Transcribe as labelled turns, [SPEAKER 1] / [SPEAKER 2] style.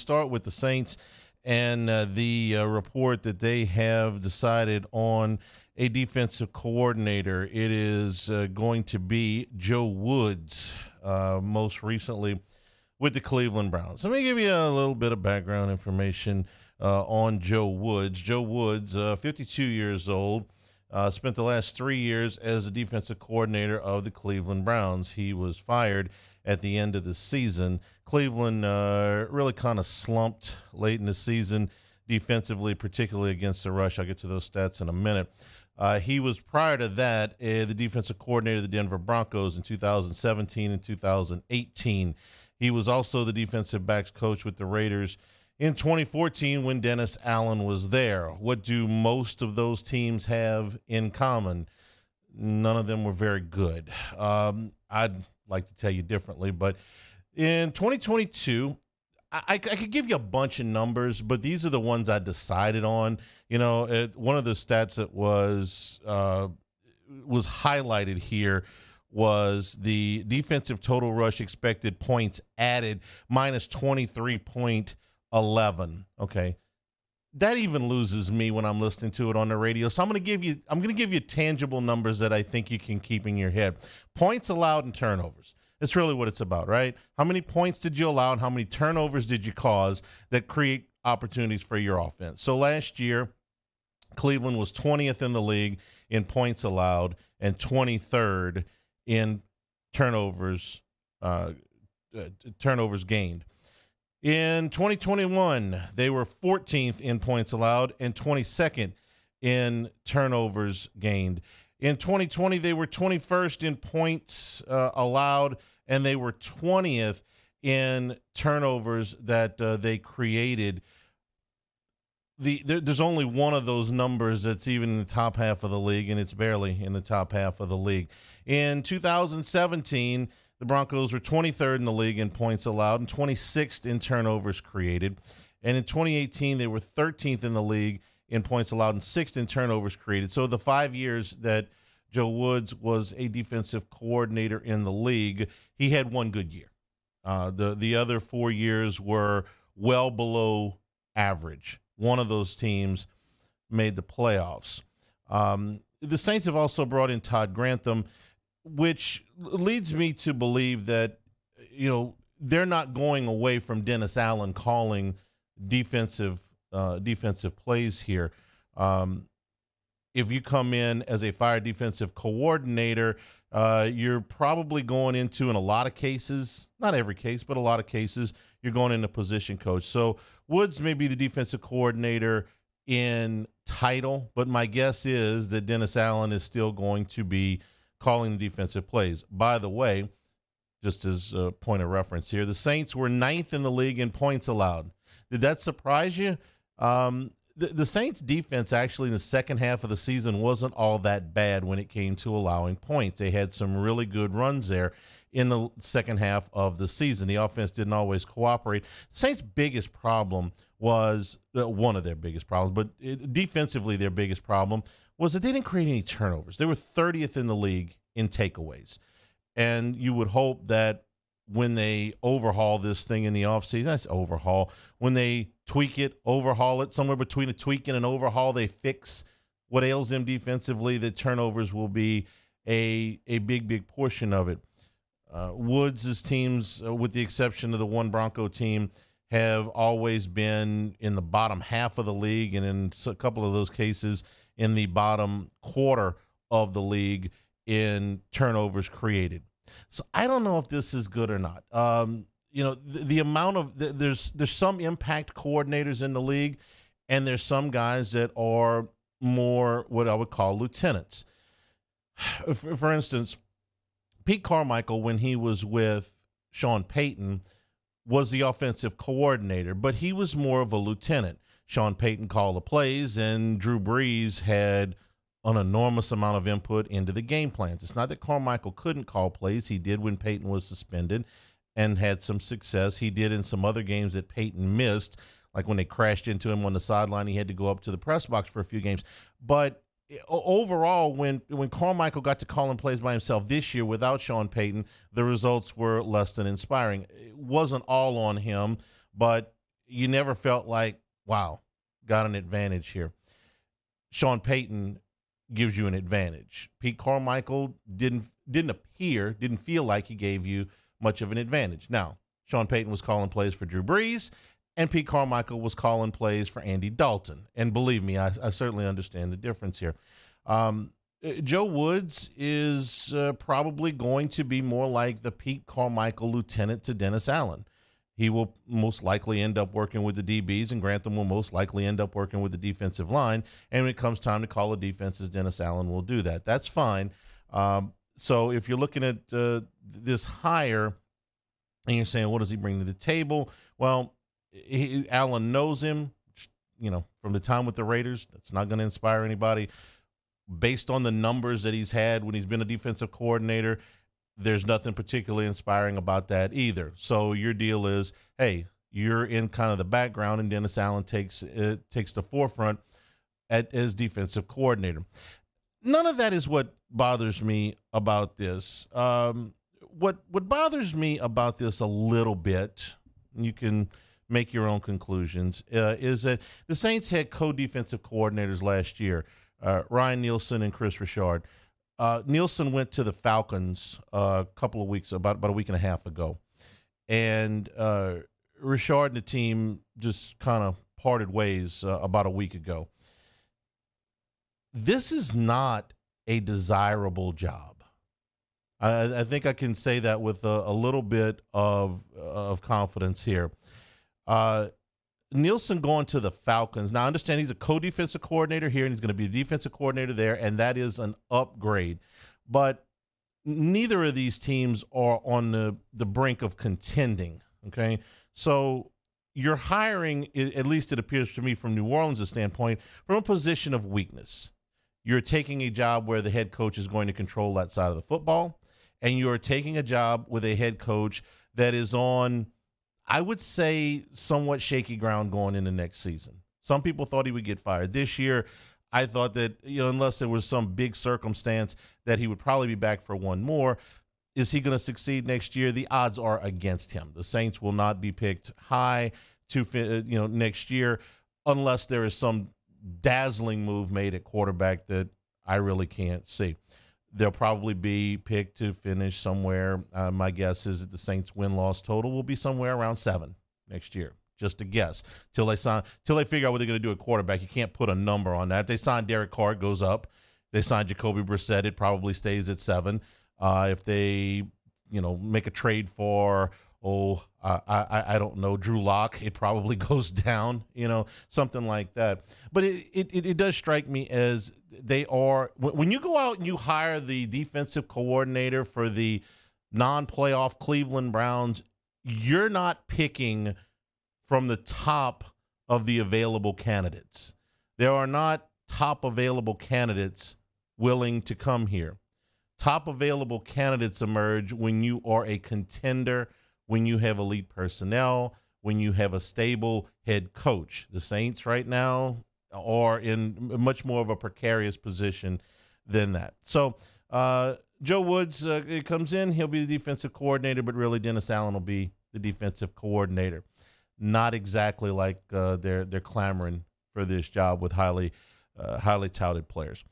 [SPEAKER 1] start with the Saints and the report that they have decided on a defensive coordinator. It is going to be Joe Woods, most recently with the Cleveland Browns. Let me give you a little bit of background information on Joe Woods. Joe Woods, 52 years old, spent the last 3 years as a defensive coordinator of the Cleveland Browns. He was fired at the end of the season. Cleveland really kind of slumped late in the season defensively, particularly against the rush. I'll get to those stats in a minute. He was, prior to that, the defensive coordinator of the Denver Broncos in 2017 and 2018. He was also the defensive backs coach with the Raiders in 2014 when Dennis Allen was there. What do most of those teams have in common? None of them were very good. I'd like to tell you differently, but in 2022, I could give you a bunch of numbers, but these are the ones I decided on. You know, one of the stats that was highlighted here was the defensive total rush expected points added minus 23.11. Okay. That even loses me when I'm listening to it on the radio. So I'm going to give you tangible numbers that I think you can keep in your head. Points allowed and turnovers. That's really what it's about, right? How many points did you allow and how many turnovers did you cause that create opportunities for your offense? So last year, Cleveland was 20th in the league in points allowed and 23rd in turnovers gained. In 2021, they were 14th in points allowed and 22nd in turnovers gained. In 2020, they were 21st in points allowed, and they were 20th in turnovers that they created. There's only one of those numbers that's even in the top half of the league, and it's barely in the top half of the league. In 2017, the Broncos were 23rd in the league in points allowed and 26th in turnovers created. And in 2018, they were 13th in the league in points allowed and 6th in turnovers created. So the 5 years that Joe Woods was a defensive coordinator in the league, he had one good year. The other 4 years were well below average. One of those teams made the playoffs. The Saints have also brought in Todd Grantham, which leads me to believe that, you know, they're not going away from Dennis Allen calling defensive plays here. If you come in as a fire defensive coordinator, you're probably going into, in a lot of cases, not every case, but a lot of cases, you're going into position coach. So Woods may be the defensive coordinator in title, but my guess is that Dennis Allen is still going to be calling the defensive plays. By the way, just as a point of reference here, the Saints were 9th in the league in points allowed. Did that surprise you? The Saints defense actually in the second half of the season wasn't all that bad when it came to allowing points. They had some really good runs there in the second half of the season. The offense didn't always cooperate. The Saints' biggest problem was one of their biggest problems, but defensively their biggest problem was that they didn't create any turnovers. They were 30th in the league in takeaways. And you would hope that when they overhaul this thing in the offseason, that's overhaul, when they tweak it, overhaul it, somewhere between a tweak and an overhaul, they fix what ails them defensively, that turnovers will be a big portion of it. Woods' teams, with the exception of the one Bronco team, have always been in the bottom half of the league, and in a couple of those cases in the bottom quarter of the league in turnovers created. So I don't know if this is good or not. You know, the amount of there's some impact coordinators in the league, and there's some guys that are more what I would call lieutenants. For instance, Pete Carmichael, when he was with Sean Payton, was the offensive coordinator, but he was more of a lieutenant. Sean Payton called the plays, and Drew Brees had an enormous amount of input into the game plans. It's not that Carmichael couldn't call plays. He did when Payton was suspended and had some success. He did in some other games that Payton missed, like when they crashed into him on the sideline. He had to go up to the press box for a few games. But overall, when Carmichael got to calling plays by himself this year without Sean Payton, the results were less than inspiring. It wasn't all on him, but you never felt like, wow, got an advantage here. Sean Payton gives you an advantage. Pete Carmichael didn't feel like he gave you much of an advantage. Now, Sean Payton was calling plays for Drew Brees, and Pete Carmichael was calling plays for Andy Dalton. And believe me, I certainly understand the difference here. Joe Woods is probably going to be more like the Pete Carmichael lieutenant to Dennis Allen. He will most likely end up working with the DBs, and Grantham will most likely end up working with the defensive line. And when it comes time to call the defenses, Dennis Allen will do that. That's fine. So if you're looking at this hire and you're saying, what does he bring to the table? Well, Allen knows him, from the time with the Raiders. That's not going to inspire anybody. Based on the numbers that he's had when he's been a defensive coordinator, there's nothing particularly inspiring about that either. So your deal is, hey, you're in kind of the background, and Dennis Allen takes the forefront as defensive coordinator. None of that is what bothers me about this. What bothers me about this a little bit, you can make your own conclusions, is that the Saints had co-defensive coordinators last year, Ryan Nielsen and Chris Richard. Nielsen went to the Falcons about a week and a half ago. And Richard and the team just kind of parted ways about a week ago. This is not a desirable job. I think I can say that with a little bit of confidence here. Nielsen going to the Falcons. Now, I understand he's a co-defensive coordinator here, and he's going to be a defensive coordinator there, and that is an upgrade. But neither of these teams are on the brink of contending, okay? So you're hiring, at least it appears to me from New Orleans' standpoint, from a position of weakness. You're taking a job where the head coach is going to control that side of the football, and you're taking a job with a head coach that is on, I would say, somewhat shaky ground going into next season. Some people thought he would get fired this year. I thought that, unless there was some big circumstance, that he would probably be back for one more. Is he going to succeed next year? The odds are against him. The Saints will not be picked high to next year unless there is some dazzling move made at quarterback that I really can't see. They'll probably be picked to finish somewhere. My guess is that the Saints' win-loss total will be somewhere around 7 next year. Just a guess. Till they figure out what they're going to do at quarterback. You can't put a number on that. If they sign Derek Carr, it goes up. If they sign Jacoby Brissett, it probably stays at 7. If they, make a trade for, I don't know, Drew Lock, it probably goes down, something like that. But it does strike me as they are, when you go out and you hire the defensive coordinator for the non-playoff Cleveland Browns, you're not picking from the top of the available candidates. There are not top available candidates willing to come here. Top available candidates emerge when you are a contender, when you have elite personnel, when you have a stable head coach. The Saints right now are in much more of a precarious position than that. So Joe Woods comes in, he'll be the defensive coordinator, but really Dennis Allen will be the defensive coordinator. Not exactly like they're clamoring for this job with highly touted players.